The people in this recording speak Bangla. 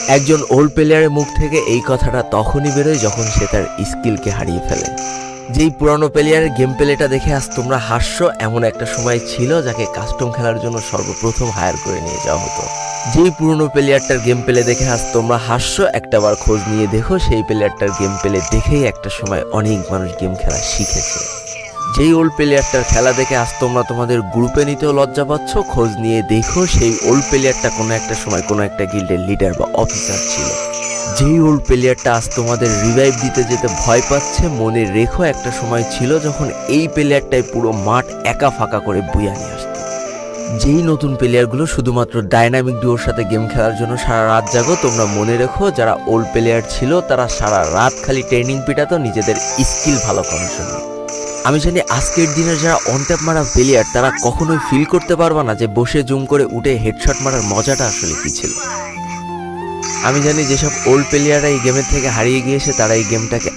একজন ওল্ড প্লেয়ারের মুখ থেকে এই কথাটা তখনই বেরোয় যখন সে তার স্কিলকে হারিয়ে ফেলে। যেই পুরানো প্লেয়ারের গেম প্লেটা দেখে আজ তোমরা হাসছো, এমন একটা সময় ছিল যাকে কাস্টম খেলার জন্য সর্বপ্রথম হায়ার করে নিয়ে যাওয়া হতো। যেই পুরনো প্লেয়ারটার গেম প্লে দেখে আজ তোমরা হাসছো, একটাবার খোঁজ নিয়ে দেখো সেই প্লেয়ারটার গেম প্লে দেখেই একটা সময় অনেক মানুষ গেম খেলা শিখেছে। যেই ওল্ড প্লেয়ারটার খেলা দেখে আজ তোমরা তোমাদের গ্রুপে নিতেও লজ্জা পাচ্ছ, খোঁজ নিয়ে দেখো সেই ওল্ড প্লেয়ারটা কোনো একটা সময় কোনো একটা গিল্ডের লিডার বা অফিসার ছিল। যেই ওল্ড প্লেয়ারটা আজ তোমাদের রিভাইভ দিতে যেতে ভয় পাচ্ছে, মনে রেখো একটা সময় ছিল যখন এই প্লেয়ারটাই পুরো মাঠ একা ফাঁকা করে বুয়া নিয়ে আসতো। যেই নতুন প্লেয়ারগুলো শুধুমাত্র ডাইনামিক ডুয়োর সাথে গেম খেলার জন্য সারা রাত জাগো, তোমরা মনে রেখো যারা ওল্ড প্লেয়ার ছিল তারা সারা রাত খালি ট্রেনিং পিটাতো নিজেদের স্কিল ভালো করার জন্য। আমি জানি আজকের দিনের যারা অন ট্যাপ মারা প্লেয়ার তারা কখনোই ফিল করতে পারবে না যে বসে জুম করে উঠে হেডশট মারার মজাটা আসলে কি ছিল। আমি জানি যেসব ওল্ড প্লেয়াররা এই গেমের থেকে হারিয়ে গিয়েছে তারা এই গেমটাকে